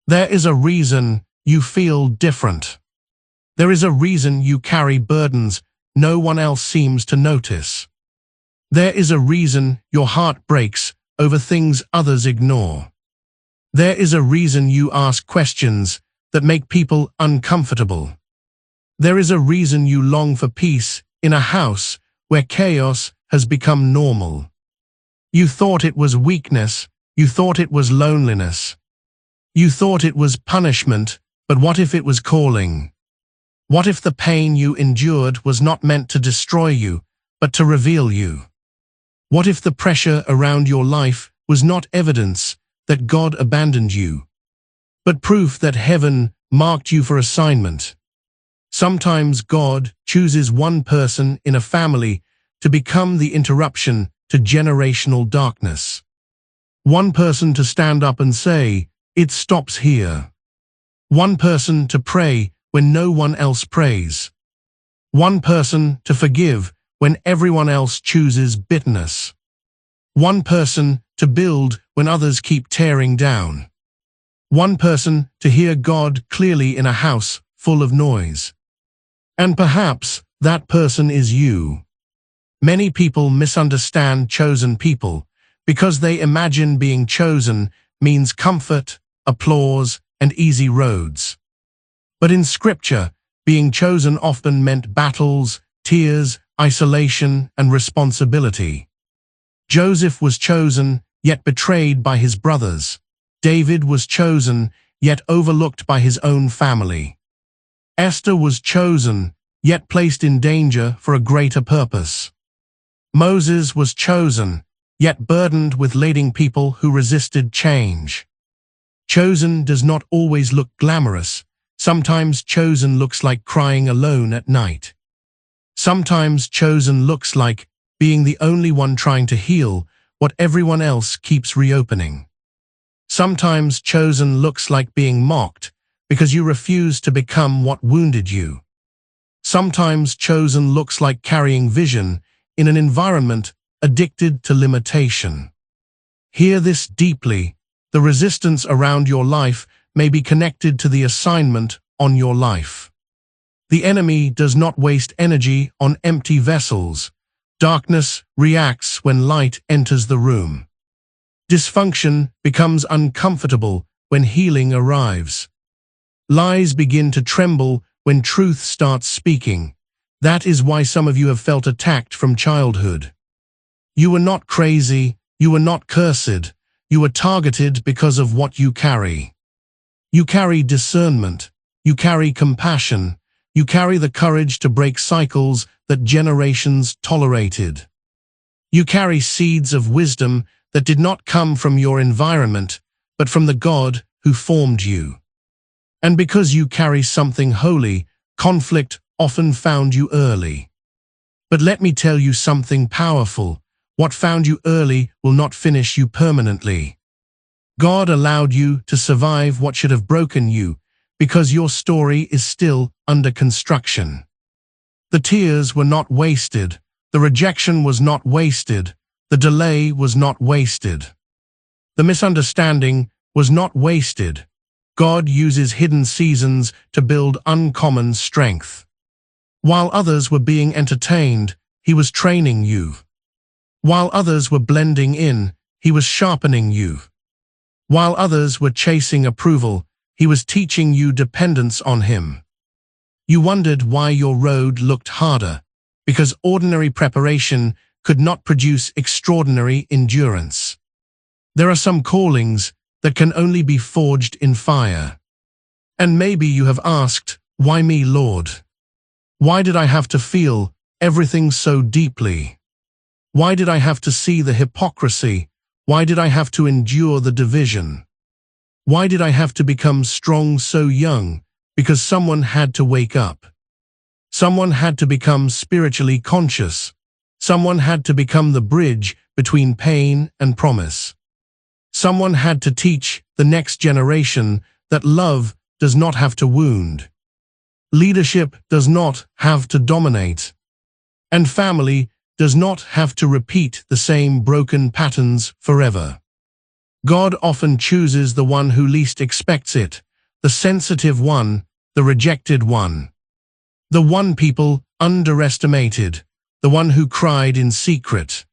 There is a reason you feel different. There is a reason you carry burdens no one else seems to notice. There is a reason your heart breaks over things others ignore. There is a reason you ask questions that make people uncomfortable. There is a reason you long for peace in a house where chaos has become normal. You thought it was weakness, you thought it was loneliness. You thought it was punishment, but what if it was calling? What if the pain you endured was not meant to destroy you, but to reveal you? What if the pressure around your life was not evidence that God abandoned you, but proof that heaven marked you for assignment? Sometimes God chooses one person in a family to become the interruption to generational darkness. One person to stand up and say, "It stops here." One person to pray when no one else prays. One person to forgive when everyone else chooses bitterness. One person to build when others keep tearing down. One person to hear God clearly in a house full of noise. And perhaps that person is you. Many people misunderstand chosen people because they imagine being chosen means comfort, applause, and easy roads. But in Scripture, being chosen often meant battles, tears, isolation, and responsibility. Joseph was chosen, yet betrayed by his brothers. David was chosen, yet overlooked by his own family. Esther was chosen, yet placed in danger for a greater purpose. Moses was chosen, yet burdened with leading people who resisted change. Chosen does not always look glamorous. Sometimes chosen looks like crying alone at night. Sometimes chosen looks like being the only one trying to heal what everyone else keeps reopening. Sometimes chosen looks like being mocked because you refuse to become what wounded you. Sometimes chosen looks like carrying vision in an environment addicted to limitation. Hear this deeply. The resistance around your life may be connected to the assignment on your life. The enemy does not waste energy on empty vessels. Darkness reacts when light enters the room. Dysfunction becomes uncomfortable when healing arrives. Lies begin to tremble when truth starts speaking. That is why some of you have felt attacked from childhood. You were not crazy, you were not cursed, you were targeted because of what you carry. You carry discernment, you carry compassion, you carry the courage to break cycles that generations tolerated. You carry seeds of wisdom that did not come from your environment, but from the God who formed you. And because you carry something holy, conflict often found you early. But let me tell you something powerful. What found you early will not finish you permanently. God allowed you to survive what should have broken you because your story is still under construction. The tears were not wasted. The rejection was not wasted. The delay was not wasted. The misunderstanding was not wasted. God uses hidden seasons to build uncommon strength. While others were being entertained, He was training you. While others were blending in, He was sharpening you. While others were chasing approval, He was teaching you dependence on Him. You wondered why your road looked harder, because ordinary preparation could not produce extraordinary endurance. There are some callings that can only be forged in fire. And maybe you have asked, "Why me, Lord? Why did I have to feel everything so deeply? Why did I have to see the hypocrisy? Why did I have to endure the division? Why did I have to become strong so young? Because someone had to wake up. Someone had to become spiritually conscious. Someone had to become the bridge between pain and promise. Someone had to teach the next generation that love does not have to wound. Leadership does not have to dominate. And family does not have to repeat the same broken patterns forever. God often chooses the one who least expects it, the sensitive one, the rejected one. The one people underestimated, the one who cried in secret.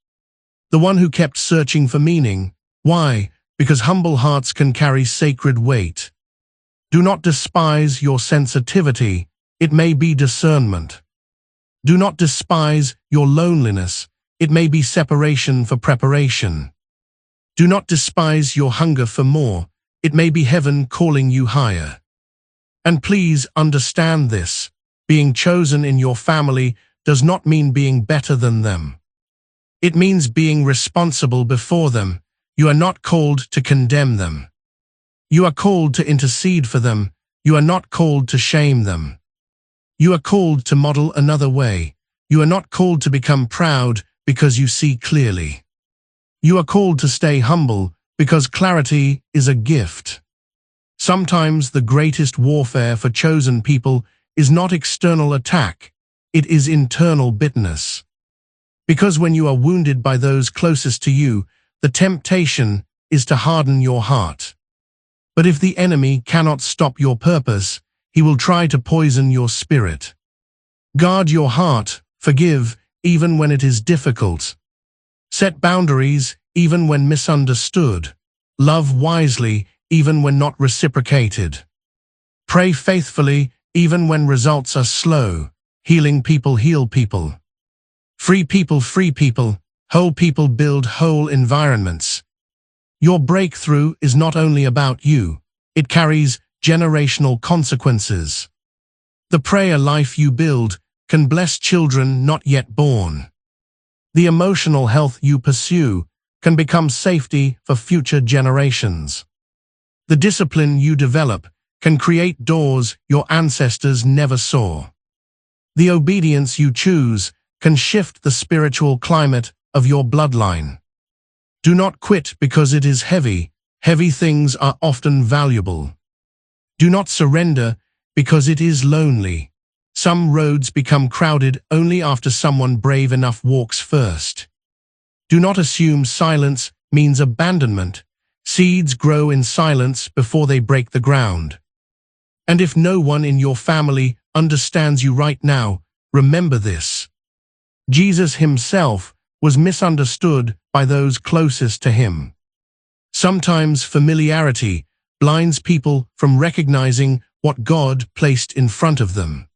The one who kept searching for meaning. Why? Because humble hearts can carry sacred weight. Do not despise your sensitivity, it may be discernment. Do not despise your loneliness, it may be separation for preparation. Do not despise your hunger for more, it may be heaven calling you higher. And please understand this, being chosen in your family does not mean being better than them. It means being responsible before them. You are not called to condemn them. You are called to intercede for them. You are not called to shame them. You are called to model another way. You are not called to become proud because you see clearly. You are called to stay humble because clarity is a gift. Sometimes the greatest warfare for chosen people is not external attack, it is internal bitterness. Because when you are wounded by those closest to you, the temptation is to harden your heart. But if the enemy cannot stop your purpose, he will try to poison your spirit. Guard your heart, forgive, even when it is difficult. Set boundaries, even when misunderstood. Love wisely, even when not reciprocated. Pray faithfully, even when results are slow. Healing people heal people. Free people free people. Whole people build whole environments. Your breakthrough is not only about you, it carries generational consequences. The prayer life you build can bless children not yet born. The emotional health you pursue can become safety for future generations. The discipline you develop can create doors your ancestors never saw. The obedience you choose can shift the spiritual climate of your bloodline. Do not quit because it is heavy. Heavy things are often valuable. Do not surrender because it is lonely. Some roads become crowded only after someone brave enough walks first. Do not assume silence means abandonment. Seeds grow in silence before they break the ground. And if no one in your family understands you right now, remember this. Jesus himself was misunderstood by those closest to him. Sometimes familiarity blinds people from recognizing what God placed in front of them.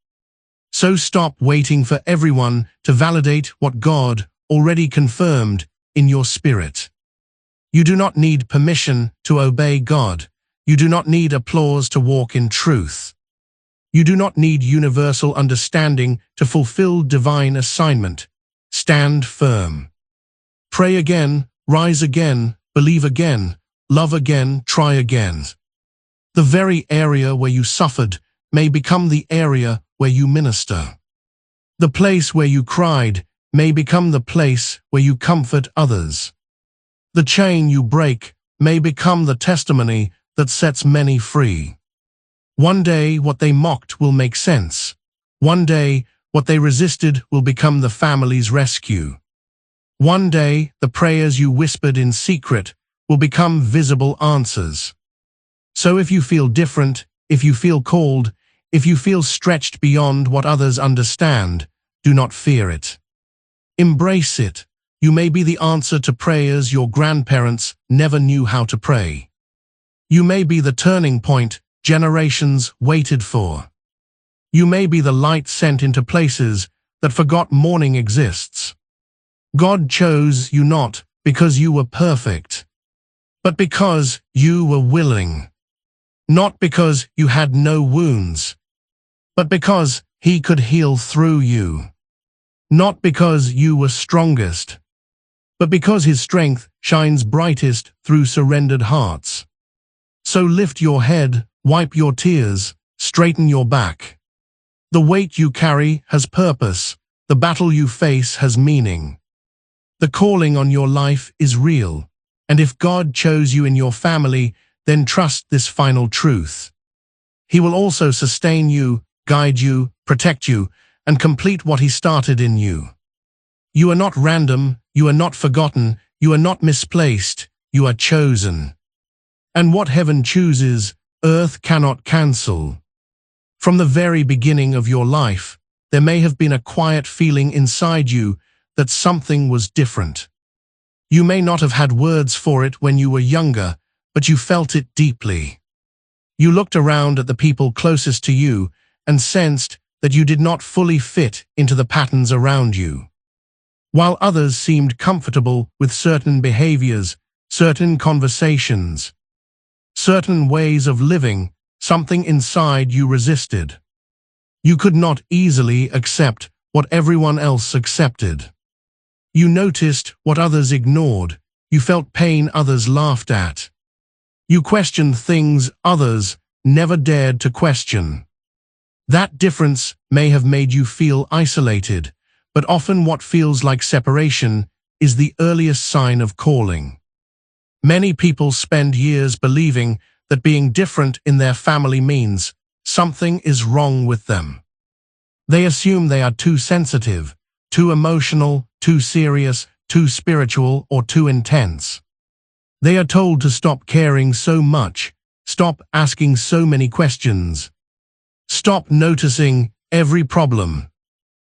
So stop waiting for everyone to validate what God already confirmed in your spirit. You do not need permission to obey God. You do not need applause to walk in truth. You do not need universal understanding to fulfill divine assignment. Stand firm. Pray again, rise again, believe again, love again, try again. The very area where you suffered may become the area where you minister. The place where you cried may become the place where you comfort others. The chain you break may become the testimony that sets many free. One day what they mocked will make sense. One day what they resisted will become the family's rescue. One day the prayers you whispered in secret will become visible answers. So if you feel different, if you feel called, if you feel stretched beyond what others understand, do not fear it. Embrace it. You may be the answer to prayers your grandparents never knew how to pray. You may be the turning point generations waited for. You may be the light sent into places that forgot morning exists. God chose you not because you were perfect, but because you were willing. Not because you had no wounds, but because He could heal through you. Not because you were strongest, but because His strength shines brightest through surrendered hearts. So lift your head, wipe your tears, straighten your back. The weight you carry has purpose. The battle you face has meaning. The calling on your life is real. And if God chose you in your family, then trust this final truth. He will also sustain you, guide you, protect you, and complete what He started in you. You are not random, you are not forgotten, you are not misplaced, you are chosen. And what heaven chooses, earth cannot cancel. From the very beginning of your life, there may have been a quiet feeling inside you that something was different. You may not have had words for it when you were younger, but you felt it deeply. You looked around at the people closest to you and sensed that you did not fully fit into the patterns around you. While others seemed comfortable with certain behaviors, certain conversations, certain ways of living, something inside you resisted. You could not easily accept what everyone else accepted. You noticed what others ignored. You felt pain others laughed at. You questioned things others never dared to question. That difference may have made you feel isolated, but often what feels like separation is the earliest sign of calling. Many people spend years believing that being different in their family means something is wrong with them. They assume they are too sensitive, too emotional, too serious, too spiritual, or too intense. They are told to stop caring so much, stop asking so many questions, stop noticing every problem,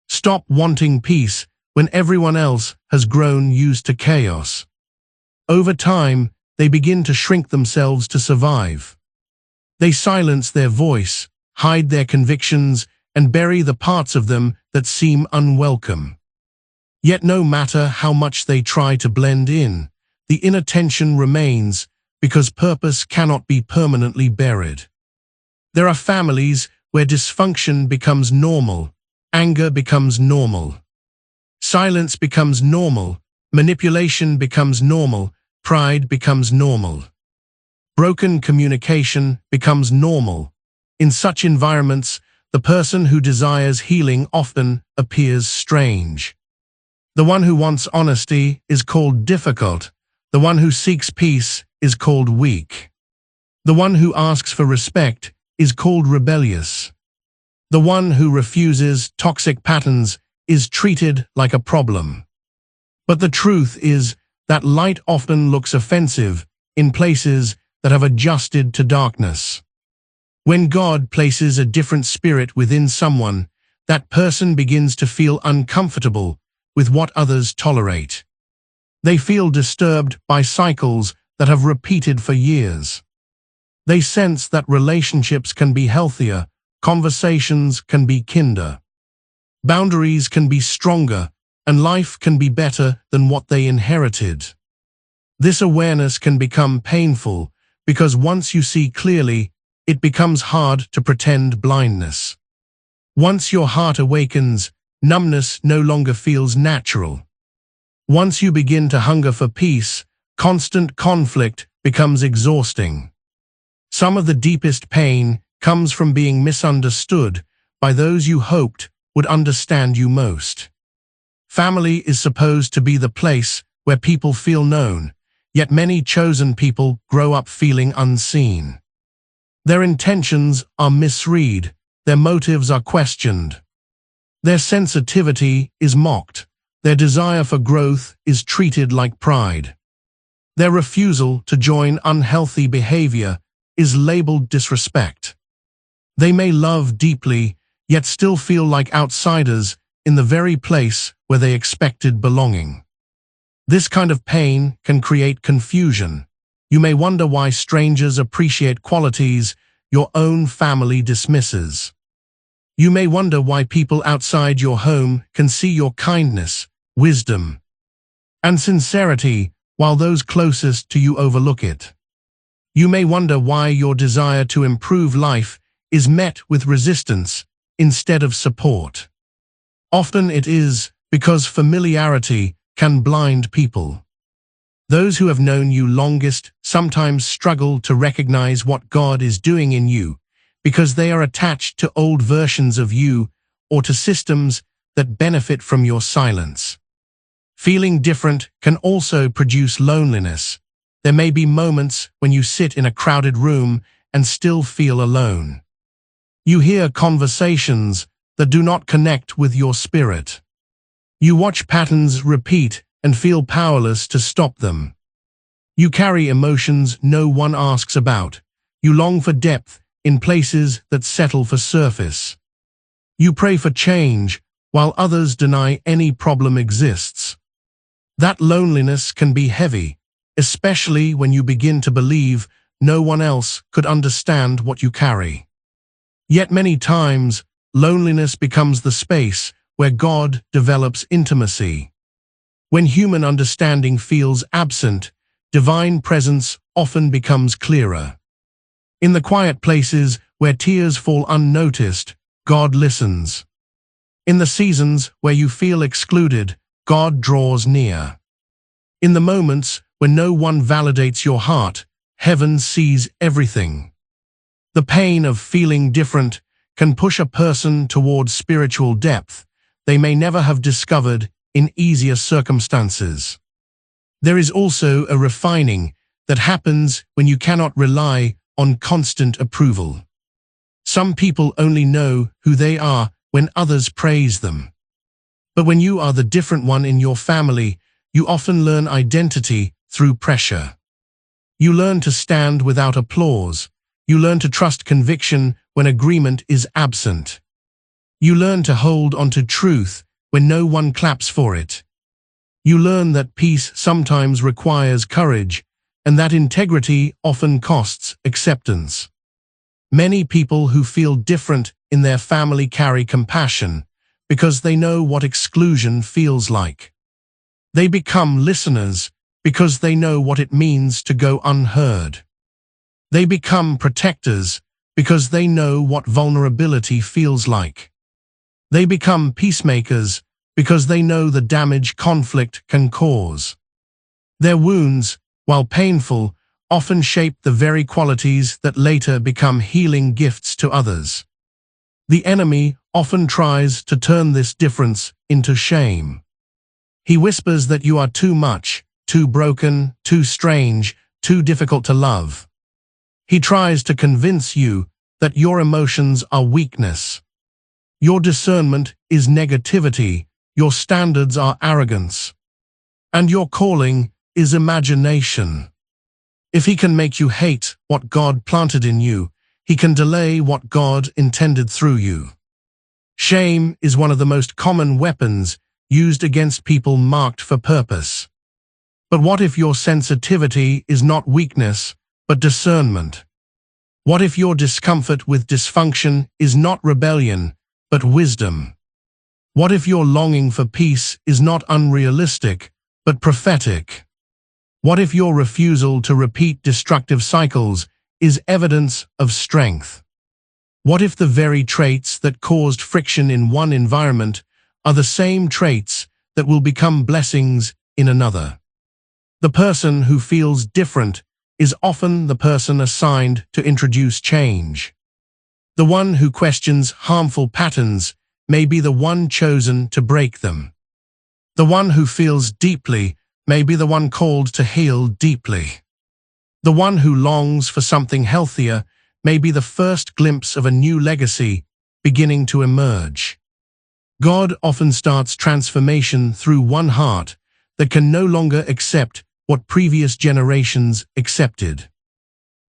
stop wanting peace when everyone else has grown used to chaos. Over time, they begin to shrink themselves to survive. They silence their voice, hide their convictions, and bury the parts of them that seem unwelcome. Yet no matter how much they try to blend in, the inner tension remains because purpose cannot be permanently buried. There are families where dysfunction becomes normal, anger becomes normal, silence becomes normal, manipulation becomes normal, pride becomes normal. Broken communication becomes normal. In such environments, the person who desires healing often appears strange. The one who wants honesty is called difficult. The one who seeks peace is called weak. The one who asks for respect is called rebellious. The one who refuses toxic patterns is treated like a problem. But the truth is that light often looks offensive in places that have adjusted to darkness. When God places a different spirit within someone, that person begins to feel uncomfortable with what others tolerate. They feel disturbed by cycles that have repeated for years. They sense that relationships can be healthier, conversations can be kinder, boundaries can be stronger, and life can be better than what they inherited. This awareness can become painful because once you see clearly, it becomes hard to pretend blindness. Once your heart awakens, numbness no longer feels natural. Once you begin to hunger for peace, constant conflict becomes exhausting. Some of the deepest pain comes from being misunderstood by those you hoped would understand you most. Family is supposed to be the place where people feel known, yet many chosen people grow up feeling unseen. Their intentions are misread, their motives are questioned. Their sensitivity is mocked, their desire for growth is treated like pride. Their refusal to join unhealthy behavior is labeled disrespect. They may love deeply, yet still feel like outsiders in the very place where they expected belonging. This kind of pain can create confusion. You may wonder why strangers appreciate qualities your own family dismisses. You may wonder why people outside your home can see your kindness, wisdom, and sincerity while those closest to you overlook it. You may wonder why your desire to improve life is met with resistance instead of support. Often it is because familiarity can blind people. Those who have known you longest sometimes struggle to recognize what God is doing in you because they are attached to old versions of you or to systems that benefit from your silence. Feeling different can also produce loneliness. There may be moments when you sit in a crowded room and still feel alone. You hear conversations that do not connect with your spirit. You watch patterns repeat and feel powerless to stop them. You carry emotions no one asks about. You long for depth in places that settle for surface. You pray for change while others deny any problem exists. That loneliness can be heavy, especially when you begin to believe no one else could understand what you carry. Yet many times, loneliness becomes the space where God develops intimacy. When human understanding feels absent, divine presence often becomes clearer. In the quiet places where tears fall unnoticed, God listens. In the seasons where you feel excluded, God draws near. In the moments when no one validates your heart, heaven sees everything. The pain of feeling different can push a person towards spiritual depth they may never have discovered in easier circumstances. There is also a refining that happens when you cannot rely on constant approval. Some people only know who they are when others praise them. But when you are the different one in your family, you often learn identity through pressure. You learn to stand without applause. You learn to trust conviction when agreement is absent. You learn to hold onto truth when no one claps for it. You learn that peace sometimes requires courage, and that integrity often costs acceptance. Many people who feel different in their family carry compassion because they know what exclusion feels like. They become listeners because they know what it means to go unheard. They become protectors because they know what vulnerability feels like. They become peacemakers because they know the damage conflict can cause. Their wounds, while painful, often shape the very qualities that later become healing gifts to others. The enemy often tries to turn this difference into shame. He whispers that you are too much, too broken, too strange, too difficult to love. He tries to convince you that your emotions are weakness. Your discernment is negativity, your standards are arrogance, and your calling is imagination. If he can make you hate what God planted in you, he can delay what God intended through you. Shame is one of the most common weapons used against people marked for purpose. But what if your sensitivity is not weakness, but discernment? What if your discomfort with dysfunction is not rebellion, but wisdom? What if your longing for peace is not unrealistic, but prophetic? What if your refusal to repeat destructive cycles is evidence of strength? What if the very traits that caused friction in one environment are the same traits that will become blessings in another? The person who feels different is often the person assigned to introduce change. The one who questions harmful patterns may be the one chosen to break them. The one who feels deeply may be the one called to heal deeply. The one who longs for something healthier may be the first glimpse of a new legacy beginning to emerge. God often starts transformation through one heart that can no longer accept what previous generations accepted.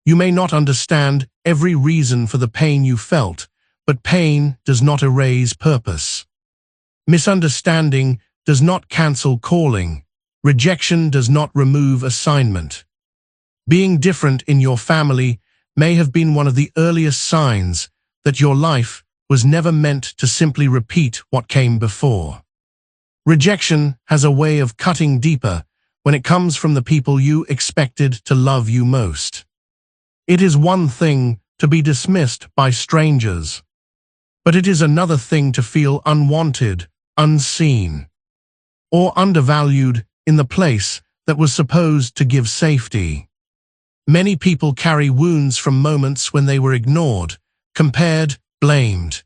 You may not understand every reason for the pain you felt, but pain does not erase purpose. Misunderstanding does not cancel calling. Rejection does not remove assignment. Being different in your family may have been one of the earliest signs that your life was never meant to simply repeat what came before. Rejection has a way of cutting deeper when it comes from the people you expected to love you most. It is one thing to be dismissed by strangers, but it is another thing to feel unwanted, unseen, or undervalued in the place that was supposed to give safety. Many people carry wounds from moments when they were ignored, compared, blamed,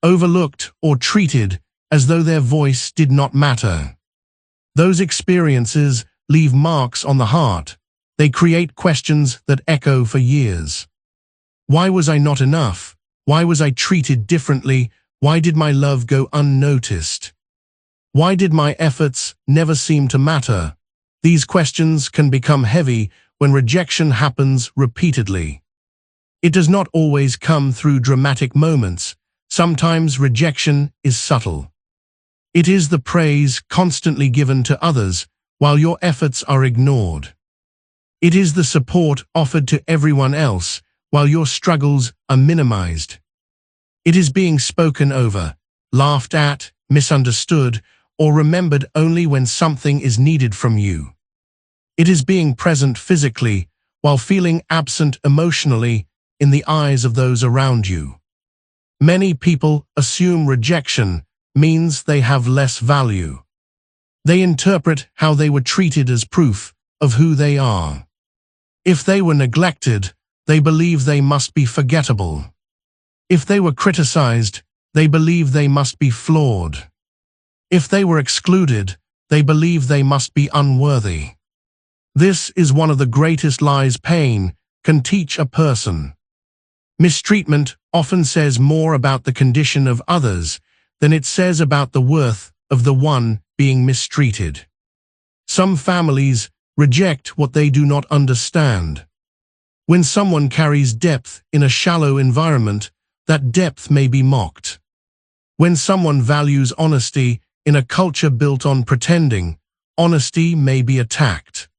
overlooked, or treated as though their voice did not matter. Those experiences leave marks on the heart. They create questions that echo for years. Why was I not enough? Why was I treated differently? Why did my love go unnoticed? Why did my efforts never seem to matter? These questions can become heavy when rejection happens repeatedly. It does not always come through dramatic moments. Sometimes rejection is subtle. It is the praise constantly given to others while your efforts are ignored. It is the support offered to everyone else while your struggles are minimized. It is being spoken over, laughed at, misunderstood, or remembered only when something is needed from you. It is being present physically while feeling absent emotionally in the eyes of those around you. Many people assume rejection means they have less value. They interpret how they were treated as proof of who they are. If they were neglected, they believe they must be forgettable. If they were criticized, they believe they must be flawed. If they were excluded, they believe they must be unworthy. This is one of the greatest lies pain can teach a person. Mistreatment often says more about the condition of others than it says about the worth of the one being mistreated. Some families reject what they do not understand. When someone carries depth in a shallow environment, that depth may be mocked. When someone values honesty in a culture built on pretending, honesty may be attacked.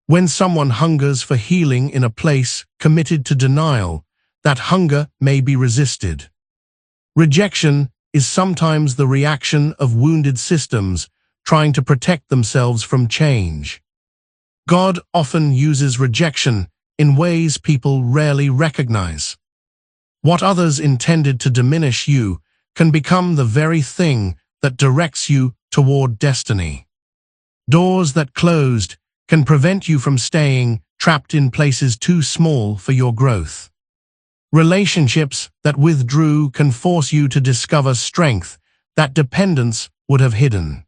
When someone hungers for healing in a place committed to denial, that hunger may be resisted. Rejection is sometimes the reaction of wounded systems trying to protect themselves from change. God often uses rejection in ways people rarely recognize. What others intended to diminish you can become the very thing that directs you toward destiny. Doors that closed can prevent you from staying trapped in places too small for your growth. Relationships that withdrew can force you to discover strength that dependence would have hidden.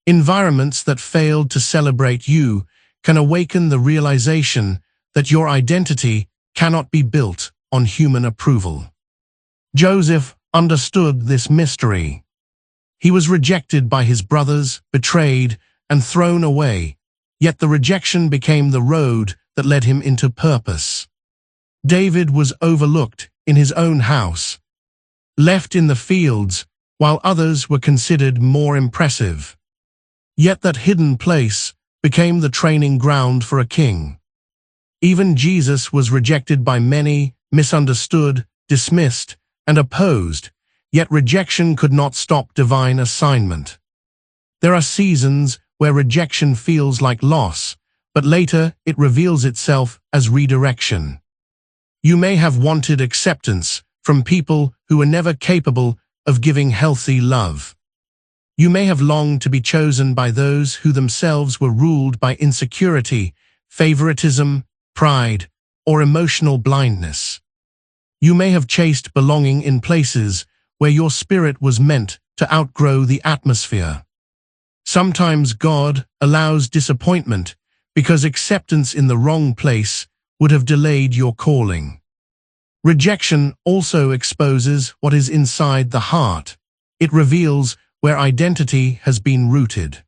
Environments that failed to celebrate you can awaken the realization that your identity cannot be built on human approval. Joseph understood this mystery. He was rejected by his brothers, betrayed, and thrown away, yet the rejection became the road that led him into purpose. David was overlooked in his own house, left in the fields while others were considered more impressive. Yet that hidden place became the training ground for a king. Even Jesus was rejected by many, misunderstood, dismissed, and opposed, yet rejection could not stop divine assignment. There are seasons where rejection feels like loss, but later it reveals itself as redirection. You may have wanted acceptance from people who were never capable of giving healthy love. You may have longed to be chosen by those who themselves were ruled by insecurity, favoritism, pride, or emotional blindness. You may have chased belonging in places where your spirit was meant to outgrow the atmosphere. Sometimes God allows disappointment because acceptance in the wrong place would have delayed your calling. Rejection also exposes what is inside the heart. It reveals where identity has been rooted.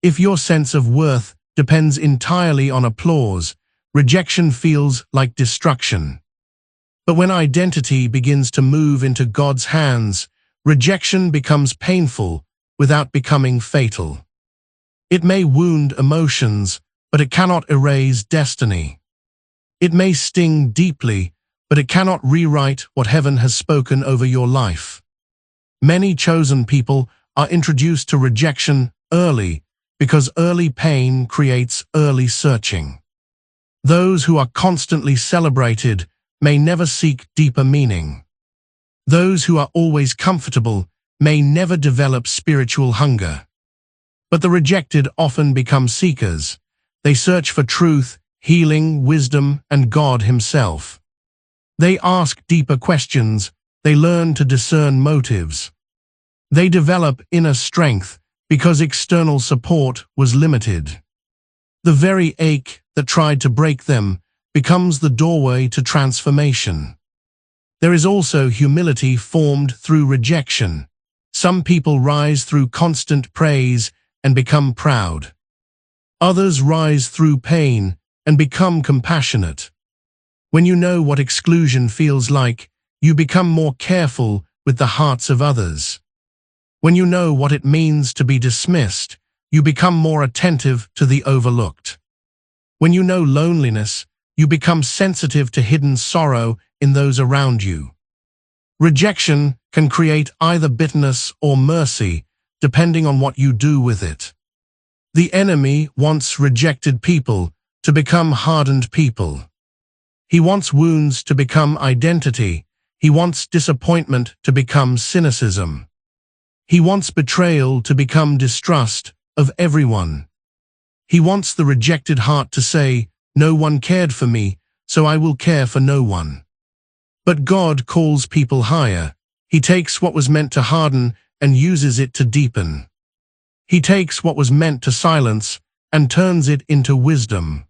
If your sense of worth depends entirely on applause, rejection feels like destruction. But when identity begins to move into God's hands, rejection becomes painful without becoming fatal. It may wound emotions, but it cannot erase destiny. It may sting deeply, but it cannot rewrite what heaven has spoken over your life. Many chosen people are introduced to rejection early because early pain creates early searching. Those who are constantly celebrated may never seek deeper meaning. Those who are always comfortable may never develop spiritual hunger. But the rejected often become seekers. They search for truth, healing, wisdom, and God Himself. They ask deeper questions. They learn to discern motives. They develop inner strength because external support was limited. The very ache that tried to break them becomes the doorway to transformation. There is also humility formed through rejection. Some people rise through constant praise and become proud. Others rise through pain and become compassionate. When you know what exclusion feels like, you become more careful with the hearts of others. When you know what it means to be dismissed, you become more attentive to the overlooked. When you know loneliness, you become sensitive to hidden sorrow in those around you. Rejection can create either bitterness or mercy, depending on what you do with it. The enemy wants rejected people to become hardened people. He wants wounds to become identity. He wants disappointment to become cynicism. He wants betrayal to become distrust of everyone. He wants the rejected heart to say, "No one cared for me, so I will care for no one." But God calls people higher. He takes what was meant to harden and uses it to deepen. He takes what was meant to silence and turns it into wisdom.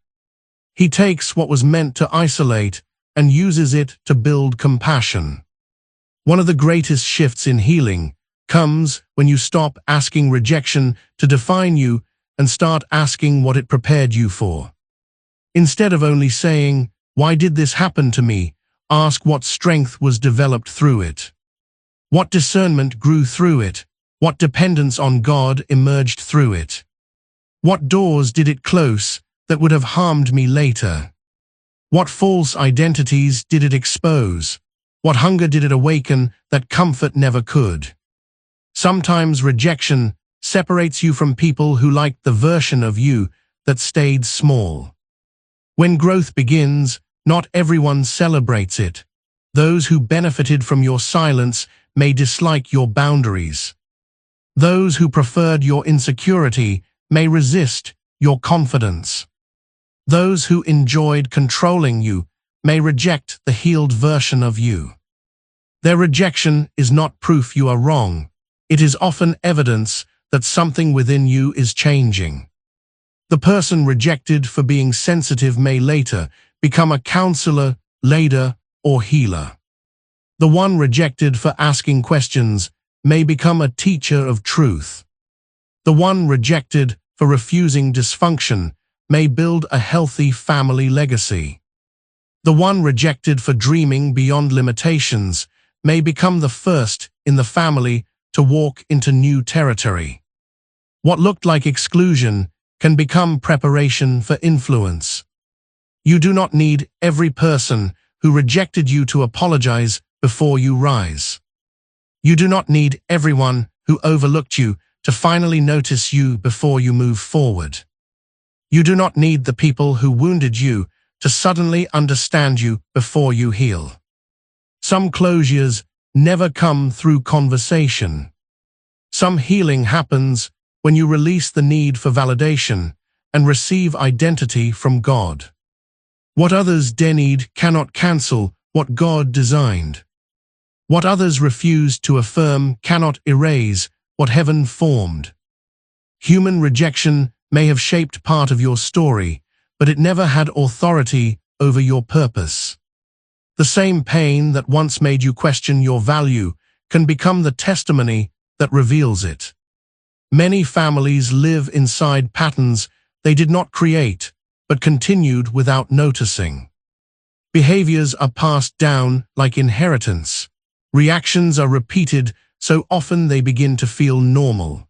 He takes what was meant to isolate and uses it to build compassion. One of the greatest shifts in healing comes when you stop asking rejection to define you and start asking what it prepared you for. Instead of only saying, "Why did this happen to me?" ask what strength was developed through it. What discernment grew through it? What dependence on God emerged through it? What doors did it close that would have harmed me later? What false identities did it expose? What hunger did it awaken that comfort never could? Sometimes rejection separates you from people who liked the version of you that stayed small. When growth begins, not everyone celebrates it. Those who benefited from your silence may dislike your boundaries. Those who preferred your insecurity may resist your confidence. Those who enjoyed controlling you may reject the healed version of you. Their rejection is not proof you are wrong. It is often evidence that something within you is changing. The person rejected for being sensitive may later become a counselor, leader, or healer. The one rejected for asking questions may become a teacher of truth. The one rejected for refusing dysfunction may build a healthy family legacy. The one rejected for dreaming beyond limitations may become the first in the family to walk into new territory. What looked like exclusion can become preparation for influence. You do not need every person who rejected you to apologize before you rise. You do not need everyone who overlooked you to finally notice you before you move forward. You do not need the people who wounded you to suddenly understand you before you heal. Some closures never come through conversation. Some healing happens when you release the need for validation and receive identity from God. What others need cannot cancel what God designed. What others refuse to affirm cannot erase what heaven formed. Human rejection may have shaped part of your story, but it never had authority over your purpose. The same pain that once made you question your value can become the testimony that reveals it. Many families live inside patterns they did not create, but continued without noticing. Behaviors are passed down like inheritance. Reactions are repeated so often they begin to feel normal.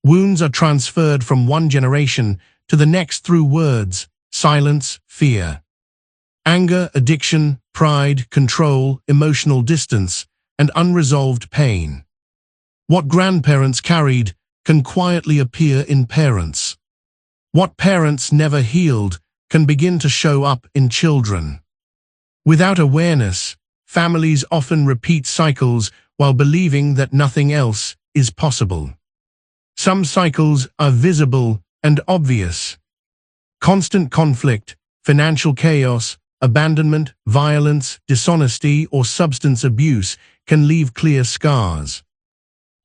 Wounds are transferred from one generation to the next through words, silence, fear. Anger, addiction, pride, control, emotional distance, and unresolved pain. What grandparents carried can quietly appear in parents. What parents never healed can begin to show up in children. Without awareness, families often repeat cycles while believing that nothing else is possible. Some cycles are visible and obvious. Constant conflict, financial chaos, abandonment, violence, dishonesty, or substance abuse can leave clear scars.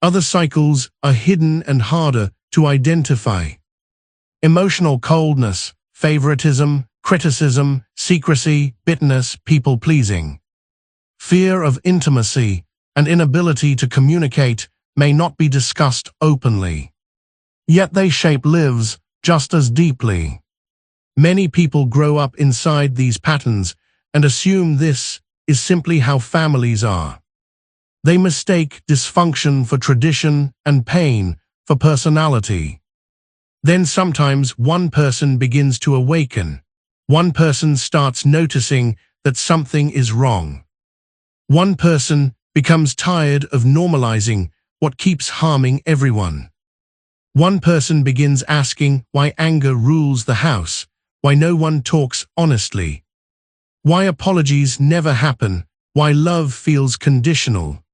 Other cycles are hidden and harder to identify. Emotional coldness, favoritism, criticism, secrecy, bitterness, people-pleasing. Fear of intimacy and inability to communicate may not be discussed openly. Yet they shape lives just as deeply. Many people grow up inside these patterns and assume this is simply how families are. They mistake dysfunction for tradition and pain for personality. Then sometimes one person begins to awaken. One person starts noticing that something is wrong. One person becomes tired of normalizing what keeps harming everyone. One person begins asking why anger rules the house, why no one talks honestly, why apologies never happen, why love feels conditional,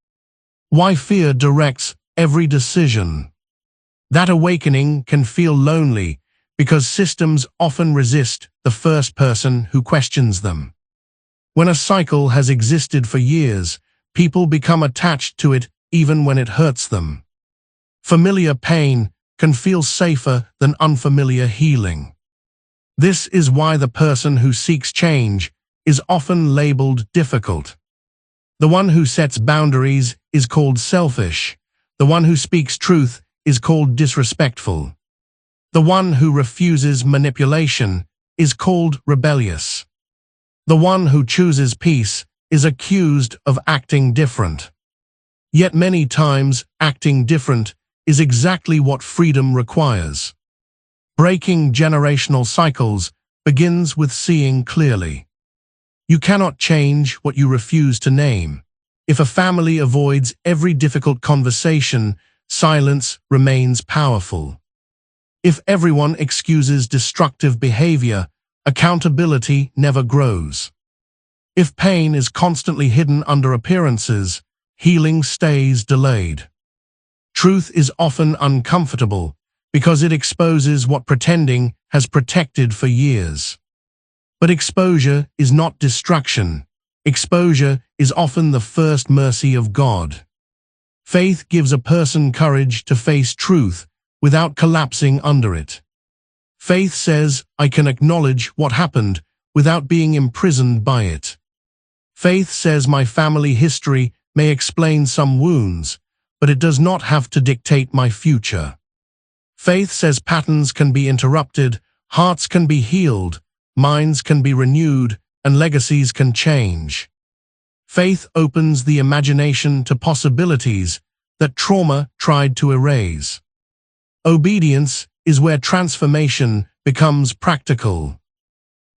why fear directs every decision. That awakening can feel lonely because systems often resist the first person who questions them. When a cycle has existed for years, people become attached to it even when it hurts them. Familiar pain can feel safer than unfamiliar healing. This is why the person who seeks change is often labeled difficult. The one who sets boundaries is called selfish. The one who speaks truth is called disrespectful. The one who refuses manipulation is called rebellious. The one who chooses peace is accused of acting different. Yet many times, acting different is exactly what freedom requires. Breaking generational cycles begins with seeing clearly. You cannot change what you refuse to name. If a family avoids every difficult conversation, silence remains powerful. If everyone excuses destructive behavior, accountability never grows. If pain is constantly hidden under appearances, healing stays delayed. Truth is often uncomfortable because it exposes what pretending has protected for years. But exposure is not destruction. Exposure is often the first mercy of God. Faith gives a person courage to face truth without collapsing under it. Faith says, I can acknowledge what happened without being imprisoned by it. Faith says my family history may explain some wounds, but it does not have to dictate my future. Faith says patterns can be interrupted, hearts can be healed, minds can be renewed, and legacies can change. Faith opens the imagination to possibilities that trauma tried to erase. Obedience is where transformation becomes practical.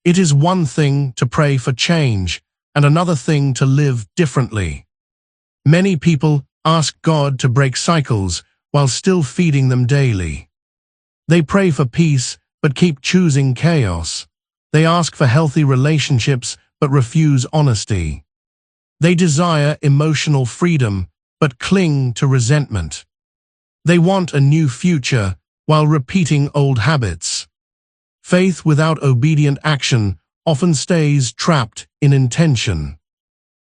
It is one thing to pray for change and another thing to live differently. Many people ask God to break cycles while still feeding them daily. They pray for peace but keep choosing chaos. They ask for healthy relationships but refuse honesty. They desire emotional freedom but cling to resentment. They want a new future while repeating old habits. Faith without obedient action often stays trapped in intention.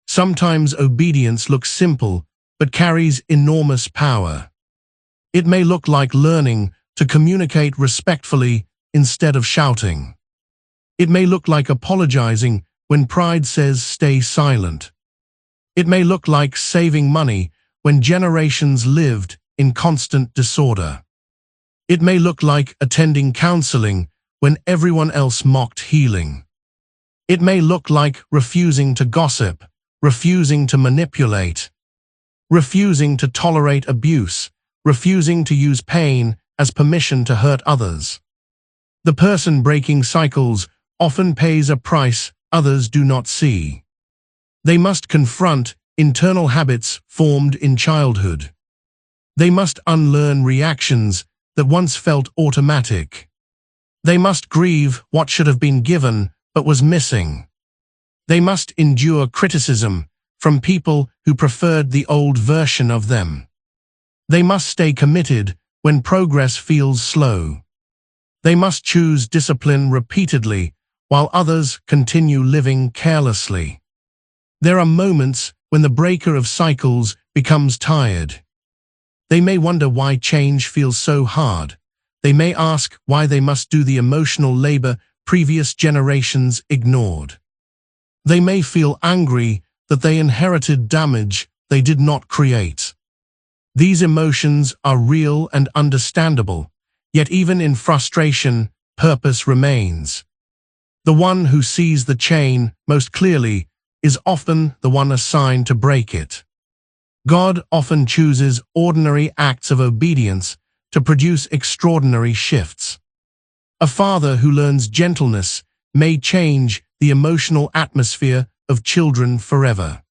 Sometimes obedience looks simple but carries enormous power. It may look like learning to communicate respectfully instead of shouting. It may look like apologizing when pride says stay silent. It may look like saving money when generations lived in constant disorder. It may look like attending counseling when everyone else mocked healing. It may look like refusing to gossip, refusing to manipulate, refusing to tolerate abuse, refusing to use pain as permission to hurt others. The person breaking cycles often pays a price others do not see. They must confront internal habits formed in childhood. They must unlearn reactions that once felt automatic. They must grieve what should have been given but was missing. They must endure criticism from people who preferred the old version of them. They must stay committed when progress feels slow. They must choose discipline repeatedly while others continue living carelessly. There are moments when the breaker of cycles becomes tired. They may wonder why change feels so hard. They may ask why they must do the emotional labor previous generations ignored. They may feel angry that they inherited damage they did not create. These emotions are real and understandable, Yet even in frustration, purpose remains. The one who sees the chain most clearly is often the one assigned to break it. God often chooses ordinary acts of obedience to produce extraordinary shifts. A father who learns gentleness may change the emotional atmosphere of children forever.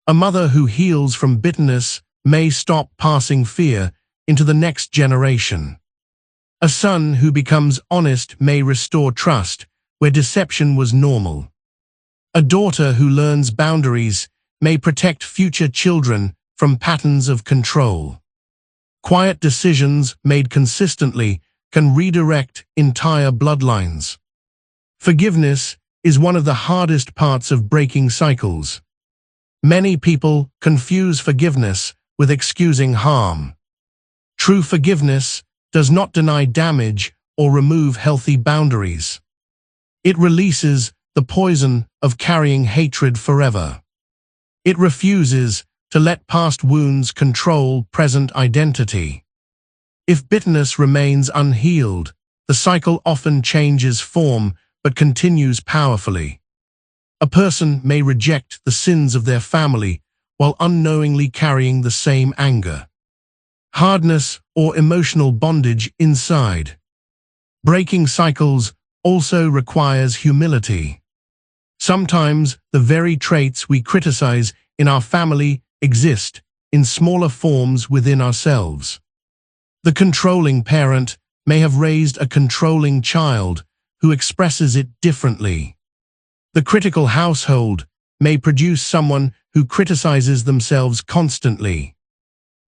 A mother who heals from bitterness may stop passing fear into the next generation. A son who becomes honest may restore trust where deception was normal. A daughter who learns boundaries may protect future children from patterns of control. Quiet decisions made consistently can redirect entire bloodlines. Forgiveness is one of the hardest parts of breaking cycles. Many people confuse forgiveness with excusing harm. True forgiveness does not deny damage or remove healthy boundaries. It releases the poison of carrying hatred forever. It refuses to let past wounds control present identity. If bitterness remains unhealed, the cycle often changes form but continues powerfully. A person may reject the sins of their family while unknowingly carrying the same anger, hardness, or emotional bondage inside. Breaking cycles also requires humility. Sometimes the very traits we criticize in our family exist in smaller forms within ourselves. The controlling parent may have raised a controlling child who expresses it differently. The critical household may produce someone who criticizes themselves constantly.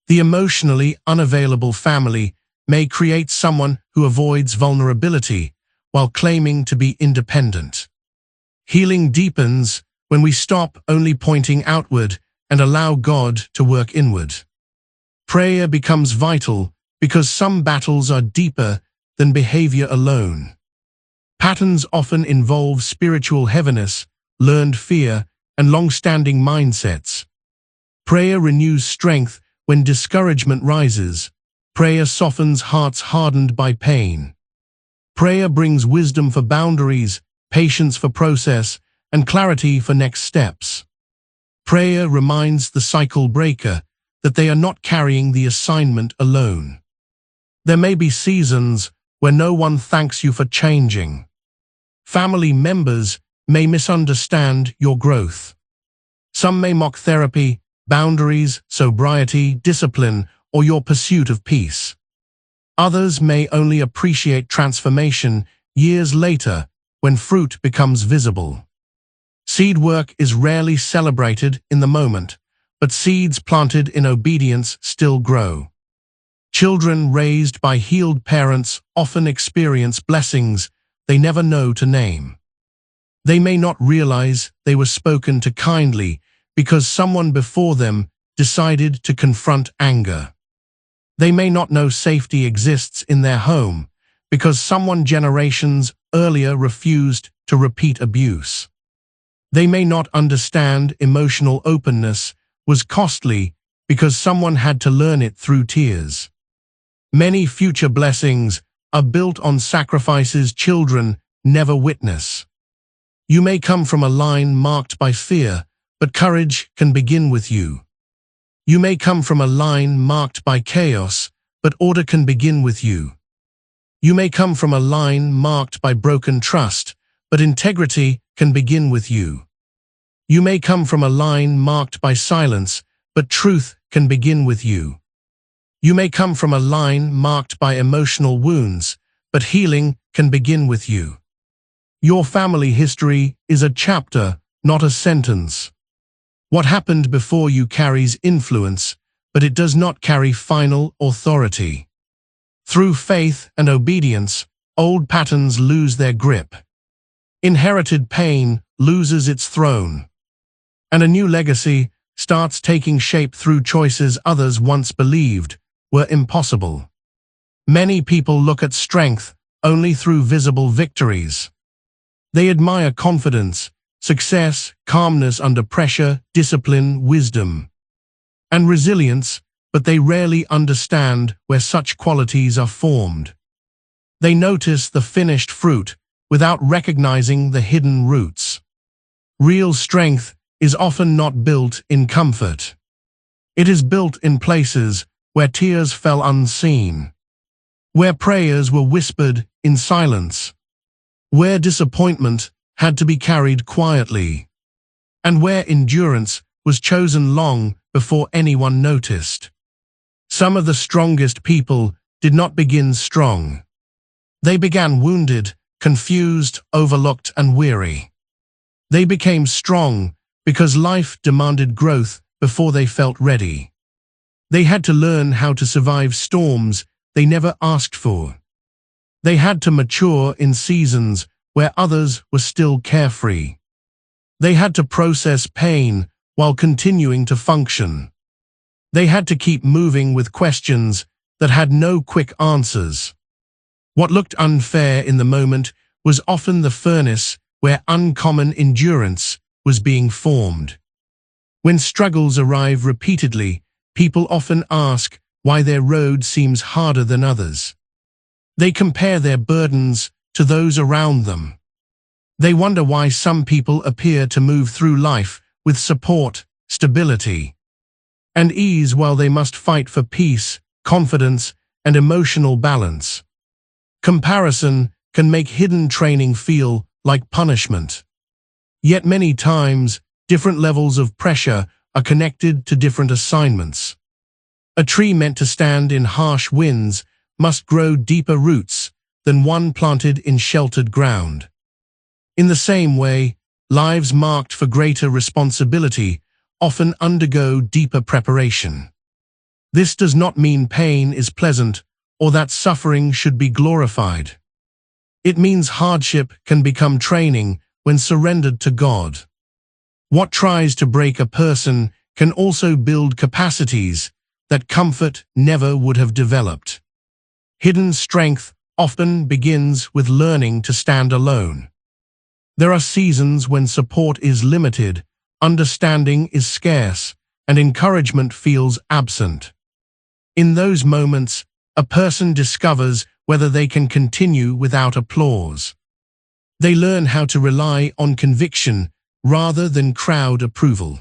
The emotionally unavailable family may create someone who avoids vulnerability while claiming to be independent. Healing deepens when we stop only pointing outward and allow God to work inward. Prayer becomes vital because some battles are deeper than behavior alone. Patterns often involve spiritual heaviness, learned fear, and long-standing mindsets. Prayer renews strength when discouragement rises. Prayer softens hearts hardened by pain. Prayer brings wisdom for boundaries, patience for process, and clarity for next steps. Prayer reminds the cycle breaker that they are not carrying the assignment alone. There may be seasons where no one thanks you for changing. Family members may misunderstand your growth. Some may mock therapy, boundaries, sobriety, discipline, or your pursuit of peace. Others may only appreciate transformation years later when fruit becomes visible. Seed work is rarely celebrated in the moment, but seeds planted in obedience still grow. Children raised by healed parents often experience blessings they never know to name. They may not realize they were spoken to kindly because someone before them decided to confront anger. They may not know safety exists in their home because someone generations earlier refused to repeat abuse. They may not understand emotional openness was costly because someone had to learn it through tears. Many future blessings are built on sacrifices children never witness. You may come from a line marked by fear, but courage can begin with you. You may come from a line marked by chaos, but order can begin with you. You may come from a line marked by broken trust, but integrity can begin with you. You may come from a line marked by silence, but truth can begin with you. You may come from a line marked by emotional wounds, but healing can begin with you. Your family history is a chapter, not a sentence. What happened before you carries influence, but it does not carry final authority. Through faith and obedience, old patterns lose their grip. Inherited pain loses its throne. And a new legacy starts taking shape through choices others once believed were impossible. Many people look at strength only through visible victories. They admire confidence, success, calmness under pressure, discipline, wisdom, and resilience, but they rarely understand where such qualities are formed. They notice the finished fruit without recognizing the hidden roots. Real strength is often not built in comfort. It is built in places where tears fell unseen, where prayers were whispered in silence, where disappointment had to be carried quietly, and where endurance was chosen long before anyone noticed. Some of the strongest people did not begin strong. They began wounded, confused, overlooked, and weary. They became strong because life demanded growth before they felt ready. They had to learn how to survive storms they never asked for. They had to mature in seasons where others were still carefree. They had to process pain while continuing to function. They had to keep moving with questions that had no quick answers. What looked unfair in the moment was often the furnace where uncommon endurance was being formed. When struggles arrive repeatedly, people often ask why their road seems harder than others. They compare their burdens to those around them. They wonder why some people appear to move through life with support, stability, and ease while they must fight for peace, confidence, and emotional balance. Comparison can make hidden training feel like punishment. Yet many times, different levels of pressure are connected to different assignments. A tree meant to stand in harsh winds must grow deeper roots than one planted in sheltered ground. In the same way, lives marked for greater responsibility often undergo deeper preparation. This does not mean pain is pleasant or that suffering should be glorified. It means hardship can become training when surrendered to God. What tries to break a person can also build capacities that comfort never would have developed. Hidden strength often begins with learning to stand alone. There are seasons when support is limited, understanding is scarce, and encouragement feels absent. In those moments, a person discovers whether they can continue without applause. They learn how to rely on conviction rather than crowd approval.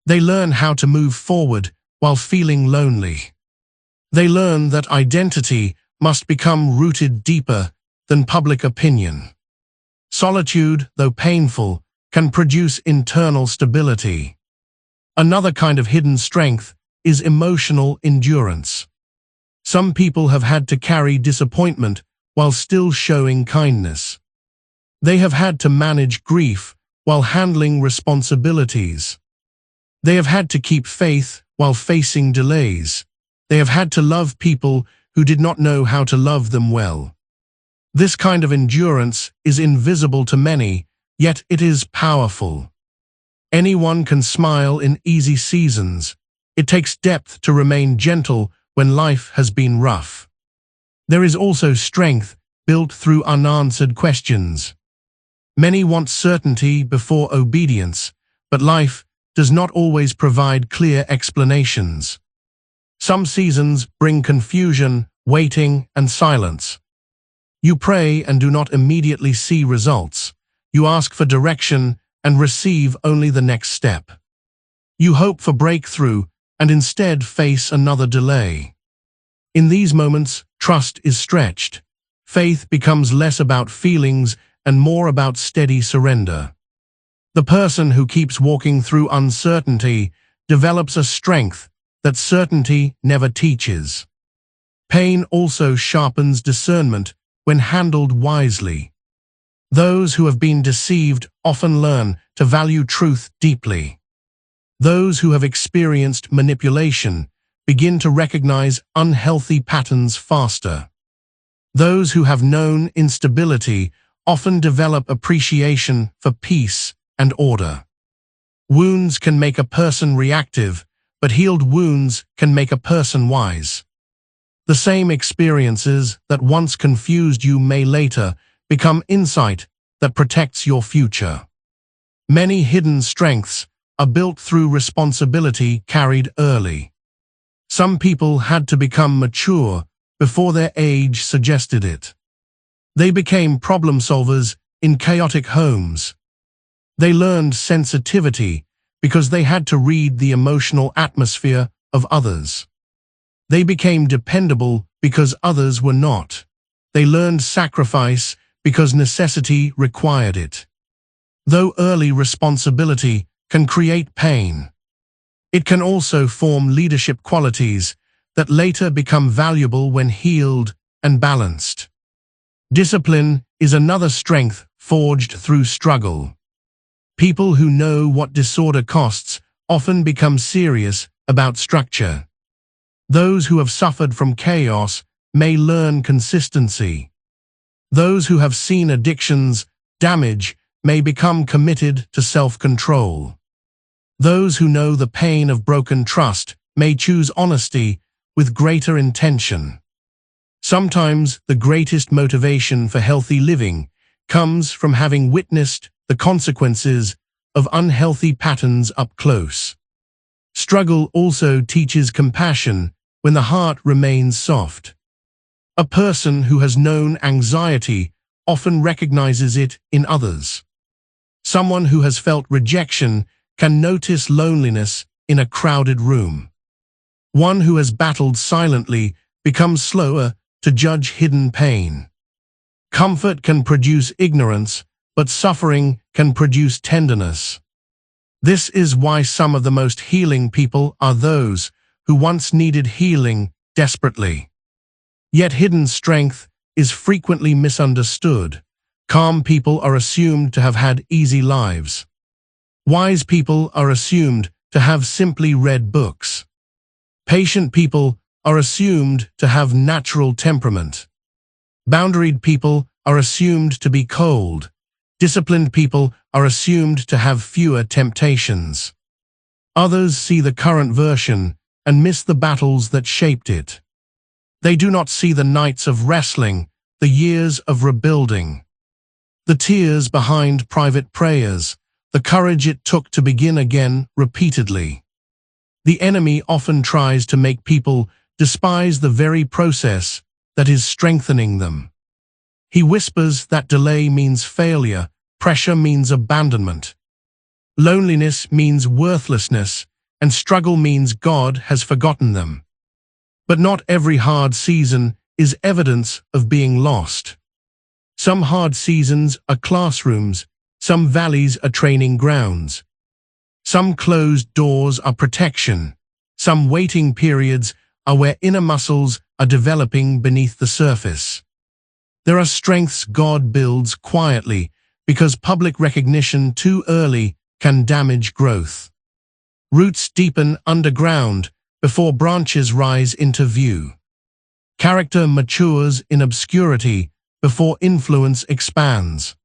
They learn how to move forward while feeling lonely. They learn that identity must become rooted deeper than public opinion. Solitude, though painful, can produce internal stability. Another kind of hidden strength is emotional endurance. Some people have had to carry disappointment while still showing kindness. They have had to manage grief while handling responsibilities. They have had to keep faith while facing delays. They have had to love people who did not know how to love them well. This kind of endurance is invisible to many, yet it is powerful. Anyone can smile in easy seasons. It takes depth to remain gentle when life has been rough. There is also strength built through unanswered questions. Many want certainty before obedience, but life does not always provide clear explanations. Some seasons bring confusion, waiting, and silence. You pray and do not immediately see results. You ask for direction and receive only the next step. You hope for breakthrough and instead face another delay. In these moments, trust is stretched. Faith becomes less about feelings and more about steady surrender. The person who keeps walking through uncertainty develops a strength that certainty never teaches. Pain also sharpens discernment when handled wisely. Those who have been deceived often learn to value truth deeply. Those who have experienced manipulation begin to recognize unhealthy patterns faster. Those who have known instability often develop appreciation for peace and order. Wounds can make a person reactive, but healed wounds can make a person wise. The same experiences that once confused you may later become insight that protects your future. Many hidden strengths are built through responsibility carried early. Some people had to become mature before their age suggested it. They became problem solvers in chaotic homes. They learned sensitivity because they had to read the emotional atmosphere of others. They became dependable because others were not. They learned sacrifice because necessity required it. Though early responsibility can create pain, it can also form leadership qualities that later become valuable when healed and balanced. Discipline is another strength forged through struggle. People who know what disorder costs often become serious about structure. Those who have suffered from chaos may learn consistency. Those who have seen addictions damage may become committed to self-control. Those who know the pain of broken trust may choose honesty with greater intention. Sometimes the greatest motivation for healthy living comes from having witnessed the consequences of unhealthy patterns up close. Struggle also teaches compassion when the heart remains soft. A person who has known anxiety often recognizes it in others. Someone who has felt rejection can notice loneliness in a crowded room. One who has battled silently becomes slower to judge hidden pain. Comfort can produce ignorance, but suffering can produce tenderness. This is why some of the most healing people are those who once needed healing desperately. Yet hidden strength is frequently misunderstood. Calm people are assumed to have had easy lives. Wise people are assumed to have simply read books. Patient people are assumed to have natural temperament. Boundaried people are assumed to be cold. Disciplined people are assumed to have fewer temptations. Others see the current version and miss the battles that shaped it. They do not see the nights of wrestling, the years of rebuilding, the tears behind private prayers, the courage it took to begin again repeatedly. The enemy often tries to make people despise the very process that is strengthening them. He whispers that delay means failure, pressure means abandonment, loneliness means worthlessness, and struggle means God has forgotten them. But not every hard season is evidence of being lost. Some hard seasons are classrooms, some valleys are training grounds. Some closed doors are protection. Some waiting periods are where inner muscles are developing beneath the surface. There are strengths God builds quietly because public recognition too early can damage growth. Roots deepen underground before branches rise into view. Character matures in obscurity before influence expands.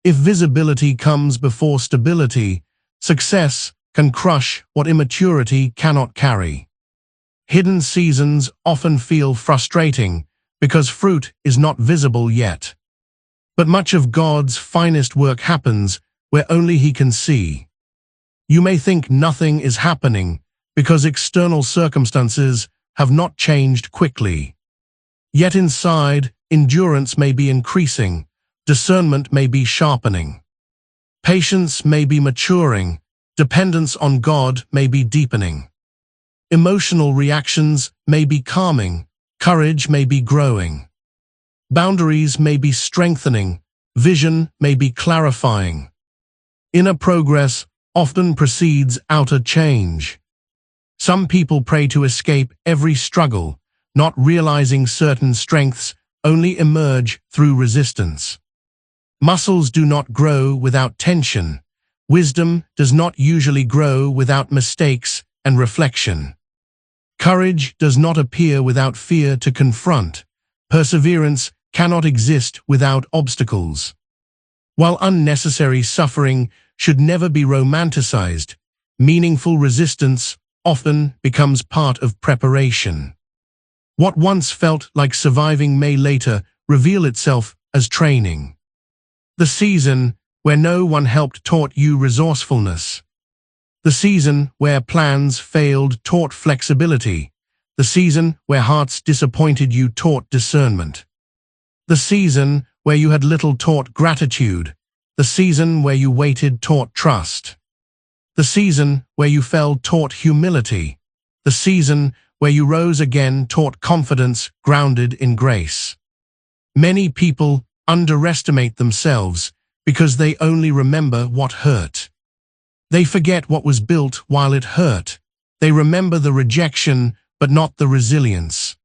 If visibility comes before stability, success can crush what immaturity cannot carry. Hidden seasons often feel frustrating because fruit is not visible yet. But much of God's finest work happens where only He can see. You may think nothing is happening because external circumstances have not changed quickly. Yet inside, endurance may be increasing, discernment may be sharpening. Patience may be maturing, dependence on God may be deepening. Emotional reactions may be calming, courage may be growing. Boundaries may be strengthening, vision may be clarifying. Inner progress often precedes outer change. Some people pray to escape every struggle, not realizing certain strengths only emerge through resistance. Muscles do not grow without tension. Wisdom does not usually grow without mistakes and reflection. Courage does not appear without fear to confront. Perseverance cannot exist without obstacles. While unnecessary suffering should never be romanticized, meaningful resistance often becomes part of preparation. What once felt like surviving may later reveal itself as training. The season where no one helped taught you resourcefulness. The season where plans failed taught flexibility. The season where hearts disappointed you taught discernment. The season where you had little taught gratitude. The season where you waited taught trust. The season where you fell taught humility. The season where you rose again taught confidence grounded in grace. Many people underestimate themselves because they only remember what hurt. They forget what was built while it hurt. They remember the rejection, but not the resilience.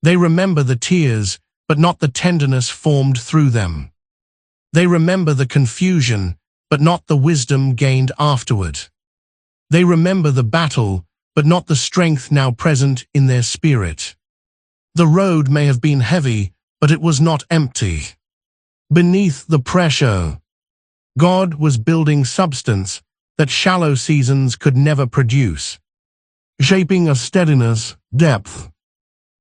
They remember the tears, but not the tenderness formed through them. They remember the confusion, but not the wisdom gained afterward. They remember the battle, but not the strength now present in their spirit. The road may have been heavy, but it was not empty. Beneath the pressure, God was building substance that shallow seasons could never produce, shaping a steadiness, depth,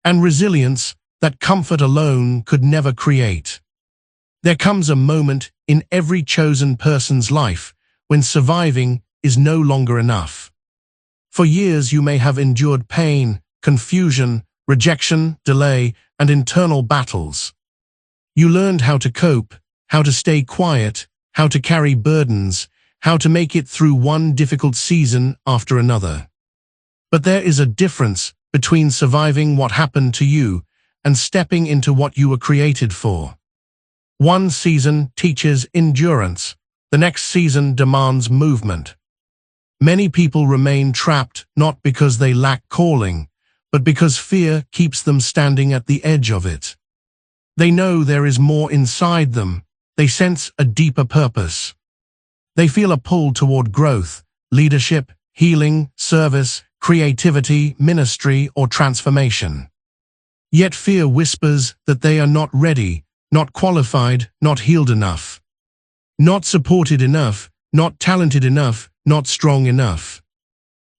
and resilience that comfort alone could never create. There comes a moment in every chosen person's life when surviving is no longer enough. For years you may have endured pain, confusion, rejection, delay, and internal battles. You learned how to cope, how to stay quiet, how to carry burdens, how to make it through one difficult season after another. But there is a difference between surviving what happened to you and stepping into what you were created for. One season teaches endurance, the next season demands movement. Many people remain trapped not because they lack calling, but because fear keeps them standing at the edge of it. They know there is more inside them. They sense a deeper purpose. They feel a pull toward growth, leadership, healing, service, creativity, ministry, or transformation. Yet fear whispers that they are not ready, not qualified, not healed enough, not supported enough, not talented enough, not strong enough.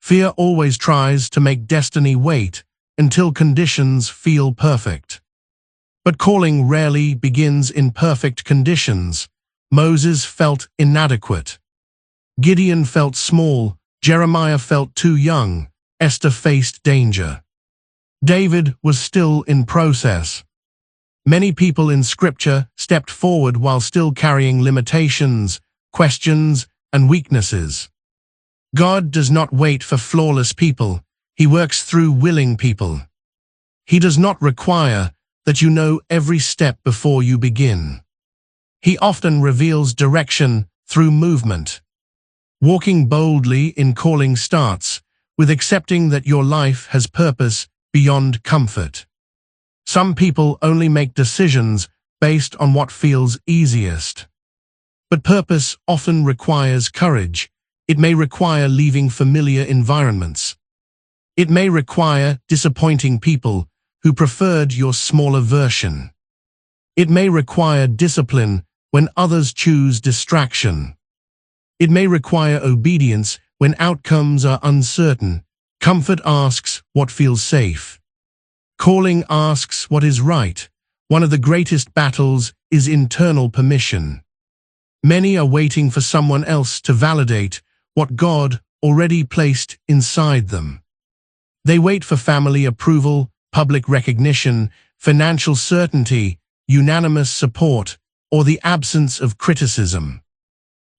Fear always tries to make destiny wait until conditions feel perfect. But calling rarely begins in perfect conditions. Moses felt inadequate. Gideon felt small. Jeremiah felt too young. Esther faced danger. David was still in process. Many people in Scripture stepped forward while still carrying limitations, questions, and weaknesses. God does not wait for flawless people. He works through willing people. He does not require that you know every step before you begin. He often reveals direction through movement. Walking boldly in calling starts with accepting that your life has purpose beyond comfort. Some people only make decisions based on what feels easiest. But purpose often requires courage. It may require leaving familiar environments. It may require disappointing people who preferred your smaller version. It may require discipline when others choose distraction. It may require obedience when outcomes are uncertain. Comfort asks what feels safe. Calling asks what is right. One of the greatest battles is internal permission. Many are waiting for someone else to validate what God already placed inside them. They wait for family approval, public recognition, financial certainty, unanimous support, or the absence of criticism.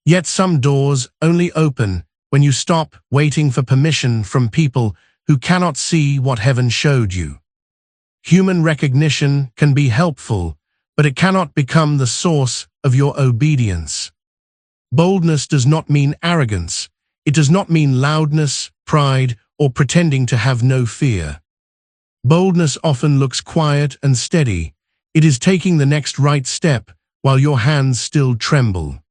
Yet some doors only open when you stop waiting for permission from people who cannot see what heaven showed you. Human recognition can be helpful, but it cannot become the source of your obedience. Boldness does not mean arrogance. It does not mean loudness, pride, or pretending to have no fear. Boldness often looks quiet and steady. It is taking the next right step while your hands still tremble.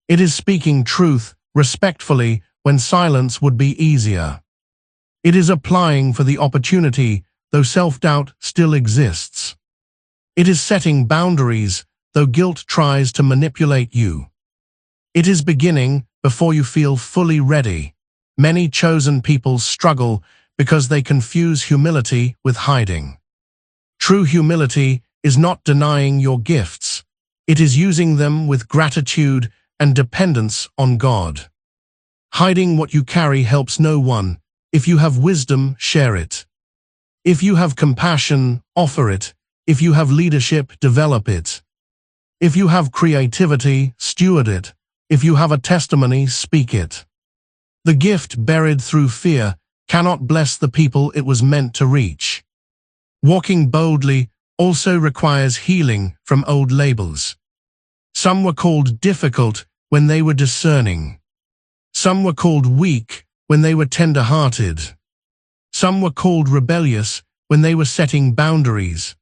It is speaking truth respectfully when silence would be easier. It is applying for the opportunity though self-doubt still exists. It is setting boundaries though guilt tries to manipulate you. It is beginning before you feel fully ready. Many chosen people struggle because they confuse humility with hiding. True humility is not denying your gifts. It is using them with gratitude and dependence on God. Hiding what you carry helps no one. If you have wisdom, share it. If you have compassion, offer it. If you have leadership, develop it. If you have creativity, steward it. If you have a testimony, speak it. The gift buried through fear cannot bless the people it was meant to reach. Walking boldly also requires healing from old labels. Some were called difficult when they were discerning. Some were called weak when they were tender-hearted. Some were called rebellious when they were setting boundaries.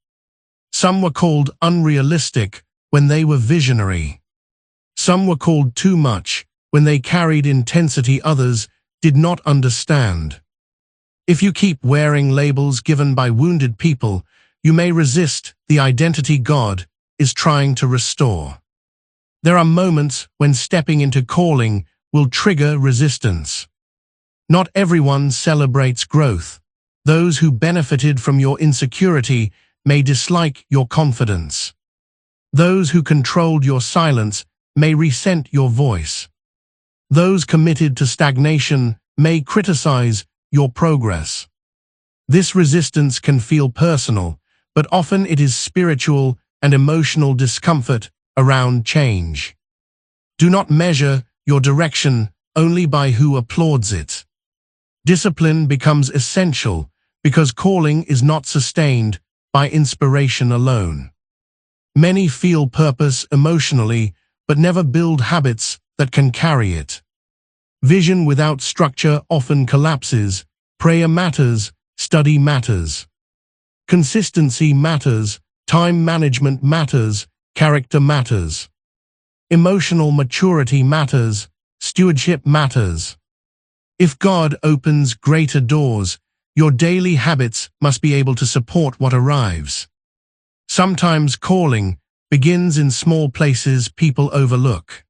Some were called unrealistic when they were visionary. Some were called too much when they carried intensity others did not understand. If you keep wearing labels given by wounded people, you may resist the identity God is trying to restore. There are moments when stepping into calling will trigger resistance. Not everyone celebrates growth. Those who benefited from your insecurity may dislike your confidence. Those who controlled your silence may resent your voice. Those committed to stagnation may criticize your progress. This resistance can feel personal, but often it is spiritual and emotional discomfort around change. Do not measure your direction only by who applauds it. Discipline becomes essential because calling is not sustained by inspiration alone. Many feel purpose emotionally, but never build habits that can carry it. Vision without structure often collapses. Prayer matters, study matters. Consistency matters, time management matters, character matters. Emotional maturity matters, stewardship matters. If God opens greater doors, your daily habits must be able to support what arrives. Sometimes calling begins in small places people overlook.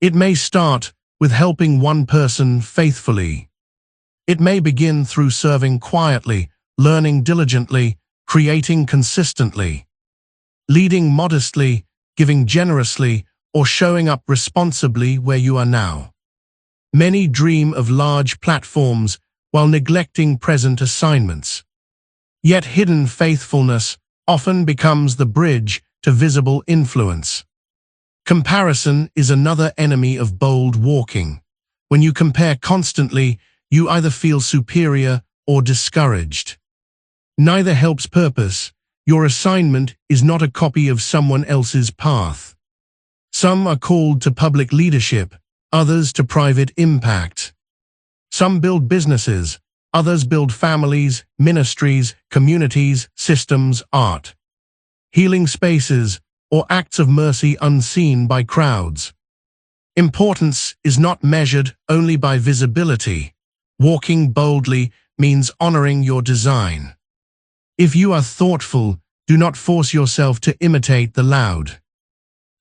It may start with helping one person faithfully. It may begin through serving quietly, learning diligently, creating consistently, leading modestly, giving generously, or showing up responsibly where you are now. Many dream of large platforms while neglecting present assignments. Yet hidden faithfulness often becomes the bridge to visible influence. Comparison is another enemy of bold walking. When you compare constantly, you either feel superior or discouraged. Neither helps purpose. Your assignment is not a copy of someone else's path. Some are called to public leadership, others to private impact. Some build businesses, others build families, ministries, communities, systems, art, healing spaces, or acts of mercy unseen by crowds. Importance is not measured only by visibility. Walking boldly means honoring your design. If you are thoughtful, do not force yourself to imitate the loud.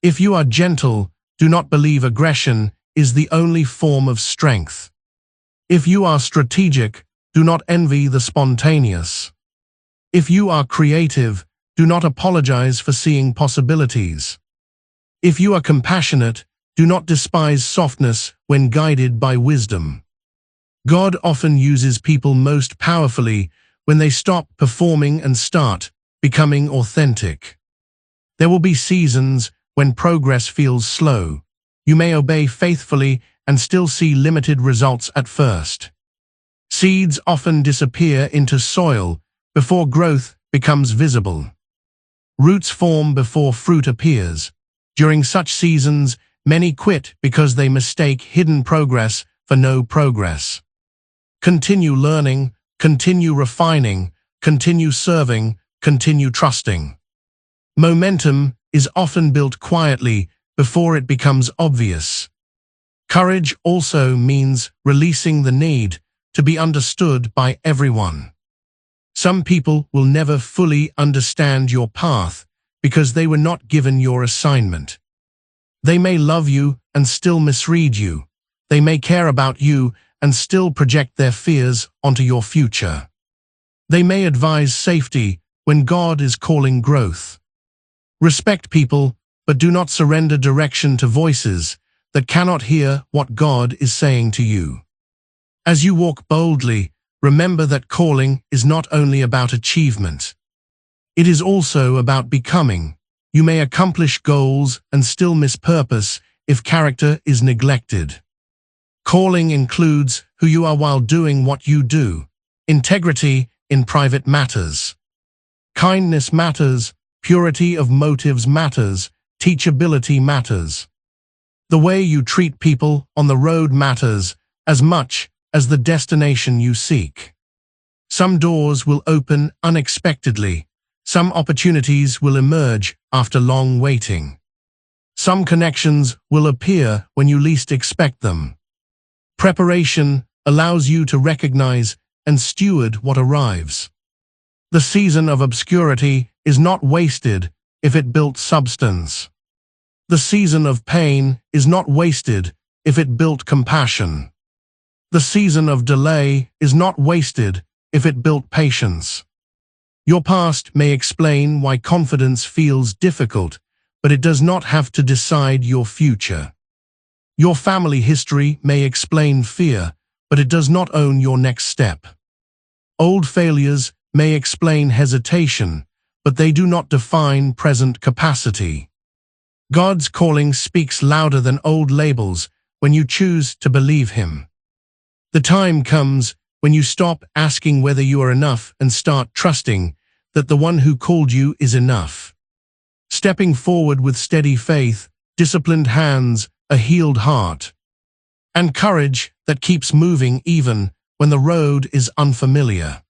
If you are gentle, do not believe aggression is the only form of strength. If you are strategic, do not envy the spontaneous. If you are creative, do not apologize for seeing possibilities. If you are compassionate, do not despise softness when guided by wisdom. God often uses people most powerfully when they stop performing and start becoming authentic. There will be seasons when progress feels slow. You may obey faithfully and still see limited results at first. Seeds often disappear into soil before growth becomes visible. Roots form before fruit appears. During such seasons, many quit because they mistake hidden progress for no progress. Continue learning, continue refining, continue serving, continue trusting. Momentum is often built quietly before it becomes obvious. Courage also means releasing the need to be understood by everyone. Some people will never fully understand your path because they were not given your assignment. They may love you and still misread you. They may care about you and still project their fears onto your future. They may advise safety when God is calling growth. Respect people, but do not surrender direction to voices that cannot hear what God is saying to you. As you walk boldly, remember that calling is not only about achievement. It is also about becoming. You may accomplish goals and still miss purpose if character is neglected. Calling includes who you are while doing what you do. Integrity in private matters. Kindness matters, purity of motives matters, teachability matters. The way you treat people on the road matters as much as the destination you seek. Some doors will open unexpectedly. Some opportunities will emerge after long waiting. Some connections will appear when you least expect them. Preparation allows you to recognize and steward what arrives. The season of obscurity is not wasted if it built substance. The season of pain is not wasted if it built compassion. The season of delay is not wasted if it built patience. Your past may explain why confidence feels difficult, but it does not have to decide your future. Your family history may explain fear, but it does not own your next step. Old failures may explain hesitation, but they do not define present capacity. God's calling speaks louder than old labels when you choose to believe Him. The time comes when you stop asking whether you are enough and start trusting that the one who called you is enough. Stepping forward with steady faith, disciplined hands, a healed heart, and courage that keeps moving even when the road is unfamiliar.